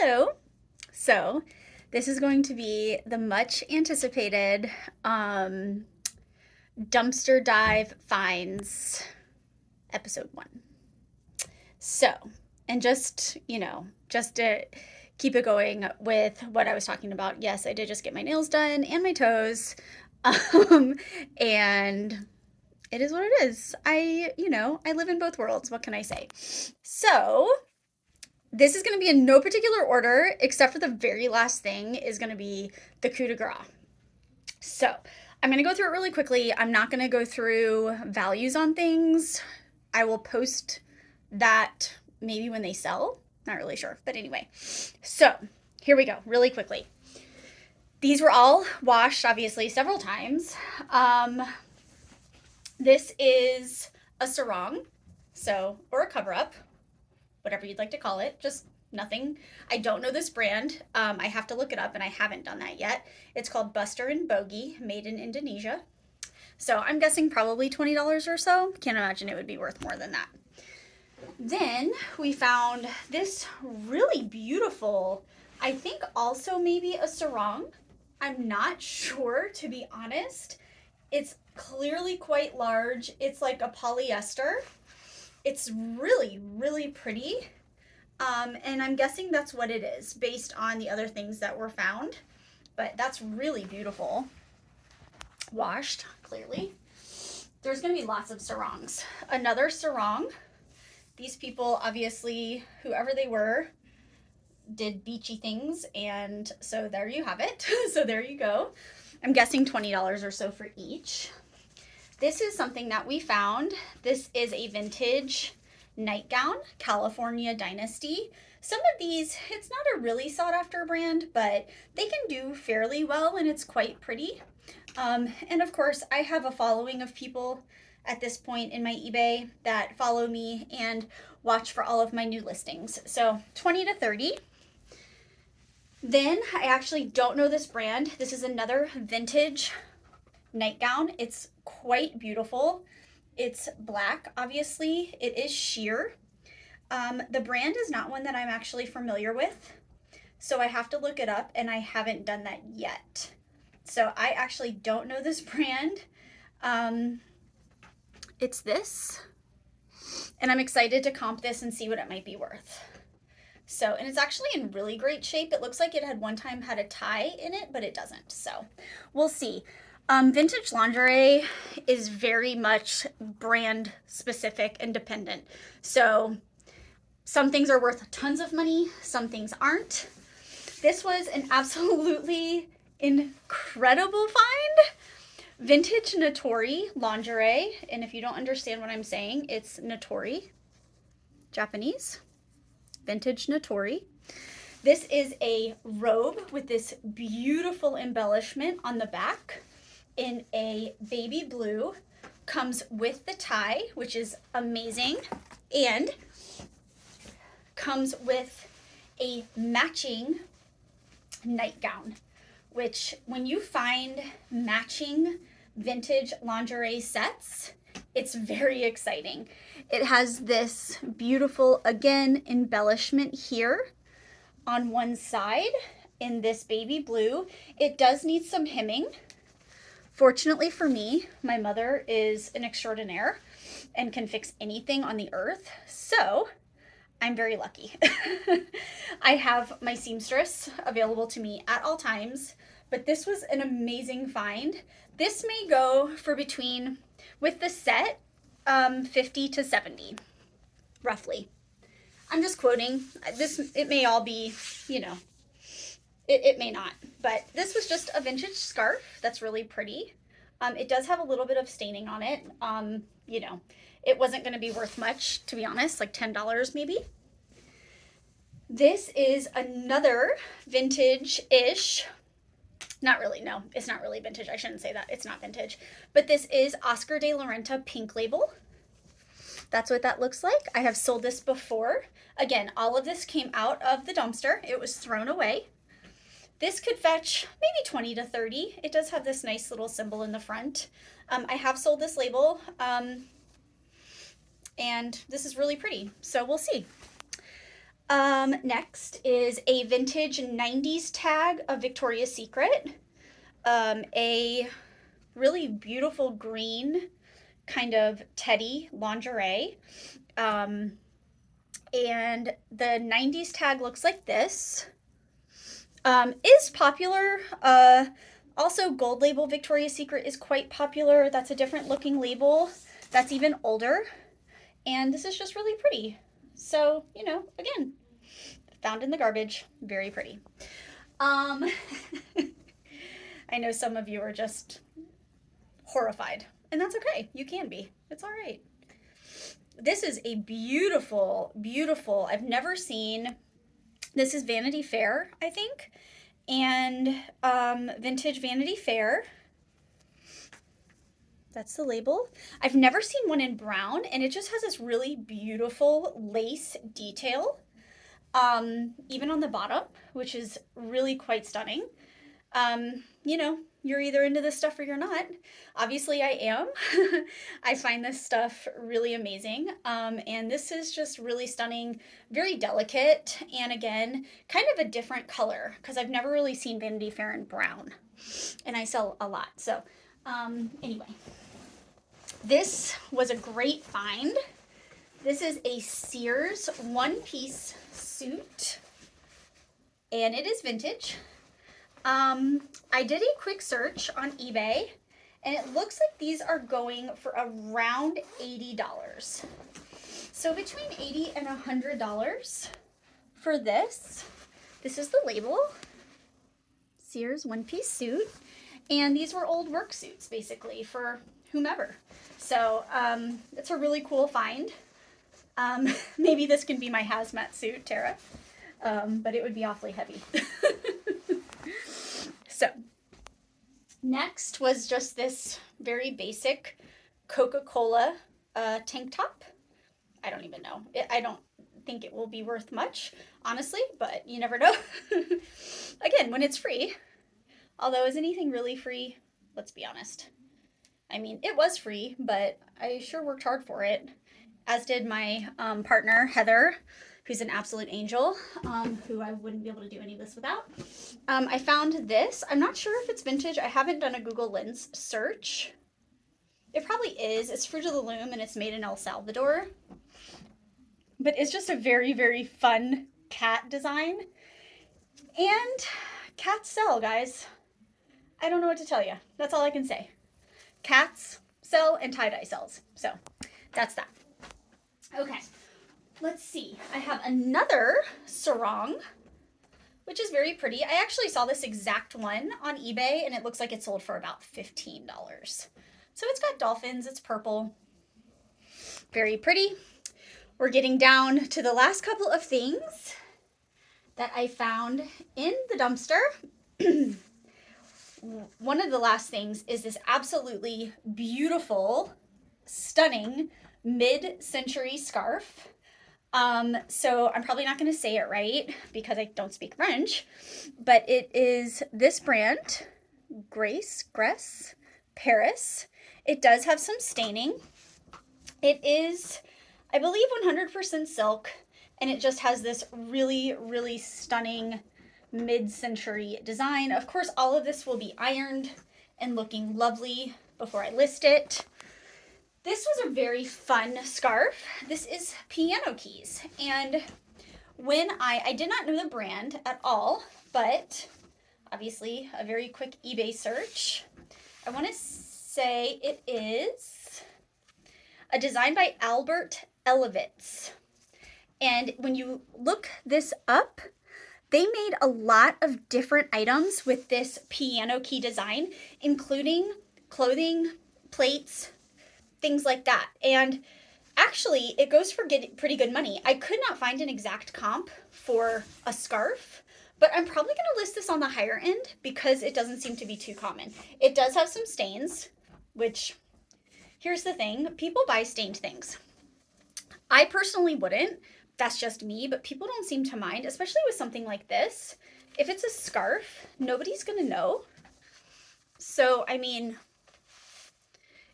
Hello. So, this is going to be the much anticipated dumpster dive finds episode 1. So, and just to keep it going with what I was talking about, yes, I did just get my nails done and my toes. Um, and it is what it is. I live in both worlds. What can I say? So, this is going to be in no particular order, except for the very last thing is going to be the coup de grace. So I'm going to go through it really quickly. I'm not going to go through values on things. I will post that maybe when they sell. Not really sure. But anyway, so here we go, really quickly. These were all washed, obviously, several times. This is a sarong, or a cover up, whatever you'd like to call it, just nothing. I don't know this brand. I have to look it up, and I haven't done that yet. It's called Buster and Bogey, made in Indonesia. So I'm guessing probably $20 or so. Can't imagine it would be worth more than that. Then we found this really beautiful, I think also maybe a sarong. I'm not sure, to be honest. It's clearly quite large. It's like a polyester. It's really, really pretty. And I'm guessing that's what it is based on the other things that were found. But that's really beautiful. Washed, clearly. There's going to be lots of sarongs. Another sarong. These people, obviously, whoever they were, did beachy things. And so there you have it. So there you go. I'm guessing $20 or so for each. This is something that we found. This is a vintage nightgown, California Dynasty. Some of these, it's not a really sought after brand, but they can do fairly well and it's quite pretty. And of course, I have a following of people at this point in my eBay that follow me and watch for all of my new listings. So 20 to 30. Then I actually don't know this brand. This is another vintage nightgown. It's quite beautiful. It's black, obviously. It is sheer. The brand is not one that I'm actually familiar with, so I have to look it up, and I haven't done that yet. So I actually don't know this brand. It's this, and I'm excited to comp this and see what it might be worth. So, and it's actually in really great shape. It looks like it had one time had a tie in it, but it doesn't. So we'll see. Vintage lingerie is very much brand specific and dependent. So some things are worth tons of money, some things aren't. This was an absolutely incredible find. Vintage Natori lingerie. And if you don't understand what I'm saying, it's Natori, Japanese. Vintage Natori. This is a robe with this beautiful embellishment on the back in a baby blue. Comes with the tie, which is amazing, and comes with a matching nightgown, which when you find matching vintage lingerie sets, it's very exciting. It has this beautiful, again, embellishment here on one side in this baby blue. It does need some hemming. Fortunately for me, my mother is an extraordinaire and can fix anything on the earth, so I'm very lucky. I have my seamstress available to me at all times, but this was an amazing find. This may go for between, with the set, 50 to 70, roughly. I'm just quoting. It may all be, it may not, but this was just a vintage scarf that's really pretty. It does have a little bit of staining on it. It wasn't going to be worth much, to be honest, like $10 maybe. This is another vintage-ish. Not really, no, it's not really vintage. I shouldn't say that. It's not vintage. But this is Oscar de la Renta Pink Label. That's what that looks like. I have sold this before. Again, all of this came out of the dumpster. It was thrown away. This could fetch maybe 20 to 30. It does have this nice little symbol in the front. I have sold this label, and this is really pretty, so we'll see. Next is a vintage 90s tag of Victoria's Secret. A really beautiful green kind of teddy lingerie. Um, and the 90s tag looks like this. Is popular. Also, Gold Label Victoria's Secret is quite popular. That's a different looking label. That's even older. And this is just really pretty. So, you know, again, found in the garbage. Very pretty. I know some of you are just horrified. And that's okay. You can be. It's all right. This is a beautiful, beautiful, I've never seen, this is Vanity Fair, I think. And vintage Vanity Fair. That's the label. I've never seen one in brown, and it just has this really beautiful lace detail, even on the bottom, which is really quite stunning. You know, you're either into this stuff or you're not. Obviously, I am. I find this stuff really amazing. And this is just really stunning, very delicate, and again, kind of a different color because I've never really seen Vanity Fair in brown, and I sell a lot. So, anyway, this was a great find. This is a Sears one-piece suit, and it is vintage. I did a quick search on eBay, and it looks like these are going for around $80. So between $80 and $100 for this. This is the label, Sears one-piece suit, and these were old work suits, basically, for whomever. So it's a really cool find. Maybe this can be my hazmat suit, Tara, but it would be awfully heavy. So, next was just this very basic Coca-Cola tank top. I don't even know. I don't think it will be worth much, honestly, but you never know. Again, when it's free. Although, is anything really free? Let's be honest. I mean, it was free, but I sure worked hard for it, as did my partner, Heather, who's an absolute angel, who I wouldn't be able to do any of this without. I found this. I'm not sure if it's vintage. I haven't done a Google Lens search. It probably is. It's Fruit of the Loom, and it's made in El Salvador. But it's just a very, very fun cat design. And cats sell, guys. I don't know what to tell you. That's all I can say. Cats sell and tie-dye sells. So that's that. Okay. Let's see. I have another sarong, which is very pretty. I actually saw this exact one on eBay, and it looks like it sold for about $15. So it's got dolphins. It's purple. Very pretty. We're getting down to the last couple of things that I found in the dumpster. One of the last things is this absolutely beautiful, stunning mid-century scarf. So I'm probably not going to say it right because I don't speak French, but it is this brand, Grace Paris. It does have some staining. It is, I believe, 100% silk, and it just has this really, really stunning mid-century design. Of course, all of this will be ironed and looking lovely before I list it. This was a very fun scarf. This is Piano Keys, and when I did not know the brand at all, but obviously a very quick eBay search, I want to say it is a design by Albert Elevitz. And when you look this up, they made a lot of different items with this piano key design, including clothing, plates, things like that. And actually, it goes for pretty good money. I could not find an exact comp for a scarf, but I'm probably going to list this on the higher end because it doesn't seem to be too common. It does have some stains, which, here's the thing, people buy stained things. I personally wouldn't. That's just me, but people don't seem to mind, especially with something like this. If it's a scarf, nobody's going to know. So, I mean,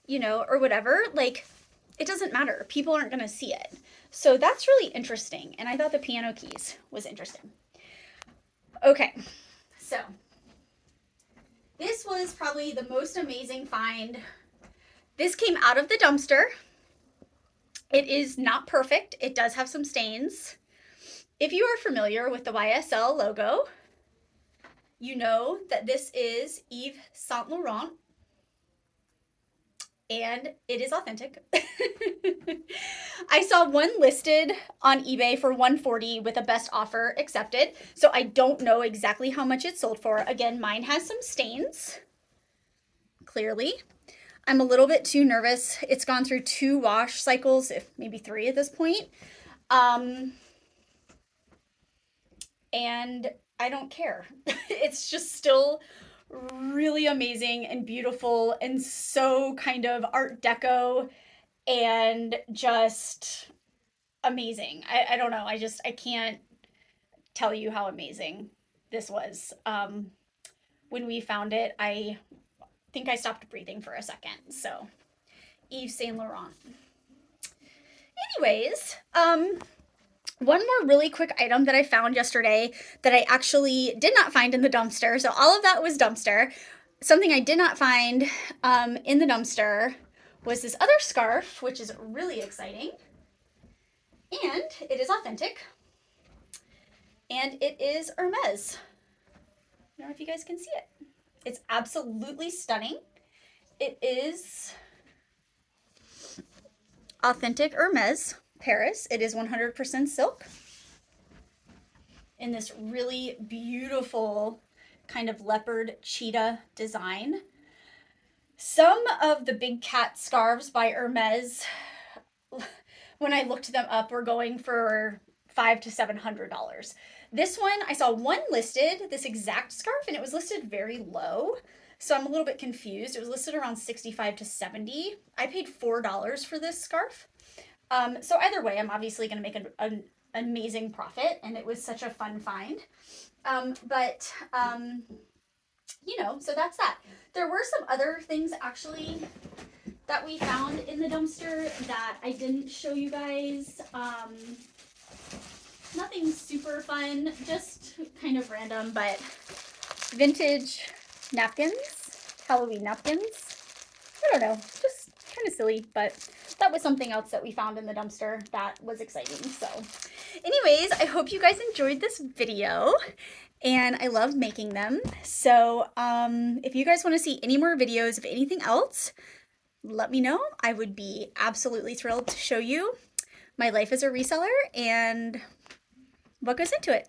you know, or whatever, like, it doesn't matter. People aren't going to see it. So that's really interesting. And I thought the piano keys was interesting. Okay, so this was probably the most amazing find. This came out of the dumpster. It is not perfect. It does have some stains. If you are familiar with the YSL logo, you know that this is Yves Saint Laurent, and it is authentic. I saw one listed on eBay for $140 with a best offer accepted. So I don't know exactly how much it sold for. Again, mine has some stains, clearly. I'm a little bit too nervous. It's gone through 2 wash cycles, if maybe 3 at this point. And I don't care. It's just still really amazing and beautiful and so kind of Art Deco and just amazing. I don't know. I can't tell you how amazing this was. When we found it, I think I stopped breathing for a second. So, Yves Saint Laurent. Anyways, one more really quick item that I found yesterday that I actually did not find in the dumpster. So all of that was dumpster. Something I did not find in the dumpster was this other scarf, which is really exciting. And it is authentic. And it is Hermes. I don't know if you guys can see it. It's absolutely stunning. It is authentic Hermes Paris. It is 100% silk in this really beautiful kind of leopard cheetah design. Some of the big cat scarves by Hermes, when I looked them up, were going for $500 to $700. This one, I saw one listed, this exact scarf, and it was listed very low. So I'm a little bit confused. It was listed around $65 to $70. I paid $4 for this scarf. So either way, I'm obviously going to make an amazing profit, and it was such a fun find. You know, so that's that. There were some other things actually that we found in the dumpster that I didn't show you guys. Nothing super fun, just kind of random, but vintage napkins, Halloween napkins. I don't know, just kind of silly, but that was something else that we found in the dumpster that was exciting. So anyways, I hope you guys enjoyed this video, and I love making them. So if you guys want to see any more videos of anything else, let me know. I would be absolutely thrilled to show you my life as a reseller and what goes into it.